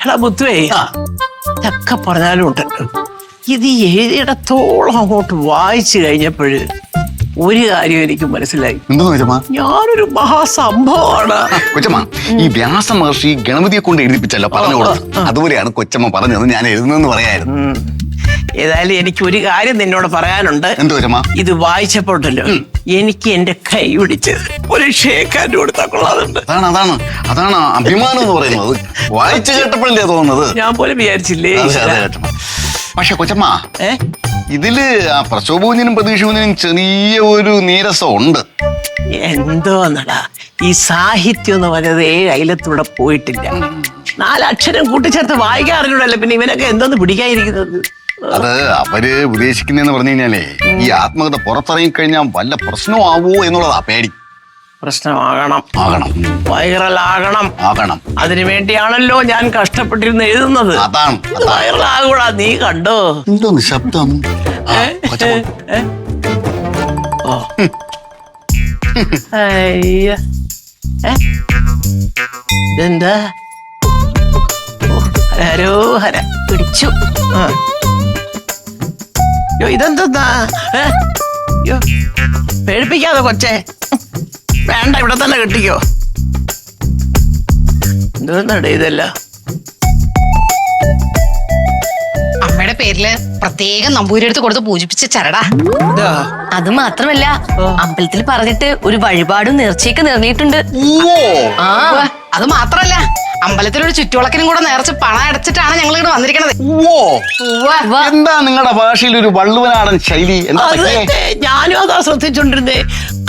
എടാ മുത്തുവേ, ഇതൊക്കെ പറഞ്ഞാലും ഉണ്ടല്ലോ, ഇത് എഴുതിയിടത്തോളം അങ്ങോട്ട് വായിച്ചു കഴിഞ്ഞപ്പോഴ് ഒരു കാര്യം എനിക്ക് മനസ്സിലായി. ഞാനൊരു മഹാസംഭവമാണ് കൊച്ചമ്മ. ഈ വ്യാസ മഹർഷി ഗണപതിയെ കൊണ്ട് എഴുതിപ്പിച്ചല്ലോ പറഞ്ഞു കൊടുത്തു. അതുപോലെയാണ് കൊച്ചമ്മ പറഞ്ഞത് ഞാൻ എഴുതുന്നെന്ന് പറയായിരുന്നു. ഏതായാലും എനിക്ക് ഒരു കാര്യം നിന്നോട് പറയാനുണ്ട്. എന്ത് കൊച്ചമ്മ? ഇത് വായിച്ചപ്പോഴല്ലോ എനിക്ക് എന്റെ കൈ പിടിച്ച് ഒരു ഷേക്കാൻ്റെ കൊടുത്താൽ കൊള്ളാറുണ്ട്. അതാണ് അഭിമാനം എന്ന് പറയുന്നത്. വായിച്ചു കേട്ടപ്പോഴല്ലേ തോന്നുന്നത്. ഞാൻ പോലും വിചാരിച്ചില്ലേ. പക്ഷെ കൊച്ചമ്മ, ഇതില് ആ പ്രശോഭൂഞ്ഞിനും പ്രതീക്ഷൂഞ്ഞിനും ചെറിയ ഒരു നീരസം ഉണ്ട്. എന്തോന്നടാ ഈ സാഹിത്യം എന്ന് പറയുന്നത് 7 അയലത്തൂടെ പോയിട്ടില്ല. 4 അക്ഷരം കൂട്ടിച്ചേർത്ത് വായിക്കാറില്ലല്ലോ. പിന്നെ ഇവനൊക്കെ എന്തോന്ന് പിടിക്കാതിരിക്കുന്നത്? അത് അവര് ഉദ്ദേശിക്കുന്നതെന്ന് പറഞ്ഞു കഴിഞ്ഞാലേ, ഈ ആത്മകഥ പുറത്തിറങ്ങി കഴിഞ്ഞാൽ വല്ല പ്രശ്നമാവോ എന്നുള്ളതാ പേടി. പ്രശ്നമാകണം, വൈറലാകണം. അതിനു വേണ്ടിയാണല്ലോ ഞാൻ കഷ്ടപ്പെട്ടിരുന്ന് എഴുതുന്നത്. അതാണ് വൈറലാകൂടാ. നീ കണ്ടോ എന്തോന്ന് ശബ്ദം? ഇതെന്താ? ഹരോഹര പിടിച്ചു. ഇതെന്താ? പേടിപ്പിക്കാതെ കൊച്ചേ. വേണ്ട, ഇവിടെ തന്നെ കെട്ടിക്കോ. എന്തോന്നടേ ഇതല്ല? അമ്മയുടെ പേരില് പ്രത്യേകം നമ്പൂരിയെടുത്ത് കൊടുത്ത് പൂജിപ്പിച്ച ചരടാ. അത് മാത്രമല്ല, അമ്പലത്തിൽ പറഞ്ഞിട്ട് ഒരു വഴിപാടും നേർച്ചയൊക്കെ നേർന്നിട്ടുണ്ട്. അത് മാത്രല്ല, അമ്പലത്തിലൊരു ചുറ്റുവിളക്കിനും കൂടെ നേർച്ച് പണം അടച്ചിട്ടാണ് ഞങ്ങൾ ഇവിടെ വന്നിരിക്കണത്. എന്താ നിങ്ങളുടെ ഭാഷയിൽ ഒരു വള്ളുവനാടൻ ശൈലി? ഞാനും അതാ ശ്രദ്ധിച്ചോണ്ടിരുന്നേ.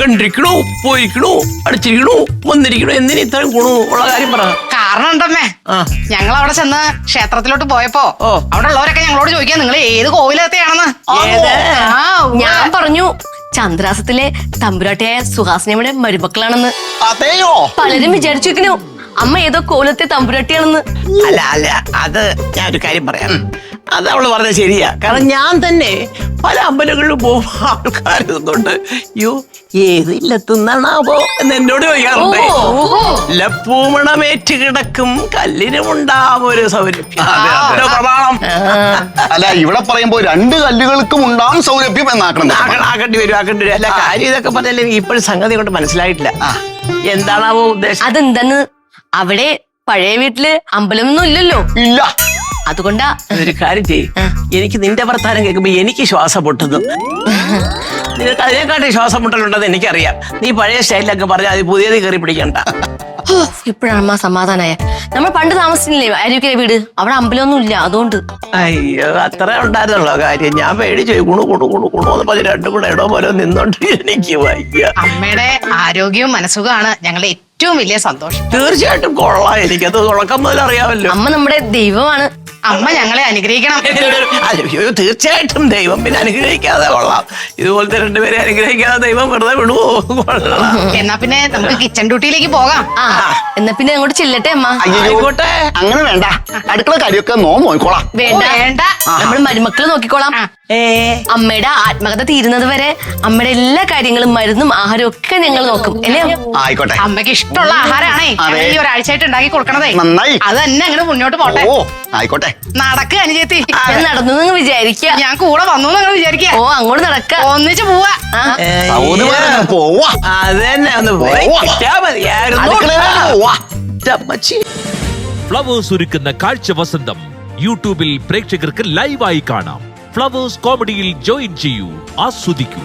കണ്ടിരിക്കണോ, പോയിരിക്കണോ, അടിച്ചിരിക്കണോ, വന്നിരിക്കണോ, എന്തിനു ഇത്രയും ഗുണോ ഉള്ള കാര്യം പറ. കാരണം ഉണ്ടമ്മേ, ഞങ്ങൾ അവിടെ ചെന്ന് ക്ഷേത്രത്തിലോട്ട് പോയപ്പോ അവിടെ ഉള്ളവരൊക്കെ ഞങ്ങളോട് ചോദിക്കാൻ നിങ്ങൾ ഏത് കോവിലത്തെയാണെന്ന്. ഞാൻ പറഞ്ഞു ചന്ദ്രാസത്തിലെ തമ്പുരാട്ടിയായ സുഹാസിനിയുടെ മരുമക്കളാണെന്ന്. അതെയോ? പലരും വിചാരിച്ചു വെക്കണു അമ്മ ഏതോ കോലത്തെ തമ്പുരാട്ടിയാണെന്ന്. അല്ല, അത് ഞാൻ ഒരു കാര്യം പറയാം. അത് അവള് പറഞ്ഞത് ശരിയാ. കാരണം ഞാൻ തന്നെ പല അമ്പലങ്ങളിലും പോകുമ്പോ ആൾക്കാരുന്നുണ്ട്, യോ ഏത് ഇല്ലത്തുന്നാണാവോ എന്ന് എന്നോട് ചോദിക്കാറുണ്ട്. ലപ്പൂമണമേറ്റ് കിടക്കും കല്ലിനുമുണ്ടാവും ഒരു സൗരഭ്യം. പ്രമാണം. അല്ല, ഇവിടെ പറയുമ്പോ 2 കല്ലുകൾക്കും ഉണ്ടാവും സൗരഭ്യം ആക്കേണ്ടി വരും. അല്ല, കാര്യം ഇതൊക്കെ പറഞ്ഞാൽ ഇപ്പോഴും സംഗതി കൊണ്ട് മനസ്സിലായിട്ടില്ല. എന്താണാവോ ഉദ്ദേശം? അതെന്താന്ന്, അവിടെ പഴയ വീട്ടില് അമ്പലമൊന്നും ഇല്ലല്ലോ. ഇല്ല. അതുകൊണ്ടാ ഒരു കാര്യം ചെയ്യും. എനിക്ക് നിന്റെ വർത്താനം കേൾക്കുമ്പോ എനിക്ക് ശ്വാസം പൊട്ടുന്നു. നിനക്ക് അതിനെക്കാട്ടി ശ്വാസം മുട്ടലുണ്ടെന്ന് എനിക്കറിയാം. നീ പഴയ സ്റ്റൈലിലൊക്കെ പറഞ്ഞാൽ അത് പുതിയത് കയറി പിടിക്കണ്ട. ഇപ്പോഴാണ് സമാധാനായ. നമ്മൾ പണ്ട് താമസിച്ചില്ലേ അരുവിക്കര വീട്, അവിടെ അമ്പലമൊന്നും ഇല്ല. അതുകൊണ്ട് അയ്യോ, അത്ര ഉണ്ടായിരുന്നുള്ള കാര്യം. ഞാൻ പേടിച്ചു കുണു എന്ന് പറഞ്ഞ് 2 കൂടെ ഇടോ പോലെ നിന്നോണ്ട് എനിക്ക് വയ്യ. അമ്മയുടെ ആരോഗ്യവും മനസ്സുഖമാണ് ഞങ്ങളുടെ ഏറ്റവും വലിയ സന്തോഷം. തീർച്ചയായിട്ടും കൊള്ളാം. എനിക്കത് തുടക്കം മുതൽ അറിയാമല്ലോ. അമ്മ നമ്മുടെ ദൈവമാണ്. അമ്മ ഞങ്ങളെ അനുഗ്രഹിക്കണം. അയ്യോ, തീർച്ചയായിട്ടും ദൈവം പിന്നെ അനുഗ്രഹിക്കാതെ കൊള്ളാം. ഇതുപോലത്തെ 2 പേരെ അനുഗ്രഹിക്കാതെ ദൈവം വെറുതെ വിടുവോ? എന്നാ പിന്നെ നമുക്ക് കിച്ചൺ ഡ്യൂട്ടിയിലേക്ക് പോകാം. എന്നാ പിന്നെ അങ്ങോട്ട് ചെല്ലട്ടെ അമ്മ. ആയിക്കോട്ടെ. അങ്ങനെ വേണ്ട, അടുക്കള കാര്യമൊക്കെ നോക്കിക്കോളാം. വേണ്ട, നമ്മൾ മരുമക്കള് നോക്കിക്കോളാം. അമ്മയുടെ ആത്മകഥ തീരുന്നത് വരെ അമ്മയുടെ എല്ലാ കാര്യങ്ങളും മരുന്നും ആഹാരവും ഒക്കെ ഞങ്ങൾ നോക്കും. അല്ലേ? ആയിക്കോട്ടെ. അമ്മയ്ക്ക് ഇഷ്ടമുള്ള ആഹാരമാണേ ഈ ഒരാഴ്ചയായിട്ട് ഉണ്ടാക്കി കൊടുക്കണതേ. നന്നായി. അത് തന്നെ അങ്ങനെ മുന്നോട്ട് പോട്ടെ. ആയിക്കോട്ടെ. നടക്കുക അനുജത്തി. നടന്നു വിചാരിക്കുക. ഞാൻ കൂടെ വന്നു നിങ്ങൾ വിചാരിക്കുക. അങ്ങോട്ട് നടക്ക, ഒന്നിച്ച് പോവാ. അത് തന്നെ ഒന്ന് പോയാ മതിയായിരുന്നു. ഫ്ലവേഴ്സ് ഒരുക്കുന്ന കാഴ്ച വസന്തം യൂട്യൂബിൽ പ്രേക്ഷകർക്ക് ലൈവായി കാണാം. ഫ്ലവേഴ്സ് കോമഡിയിൽ ജോയിൻ ചെയ്യൂ, ആസ്വദിക്കൂ.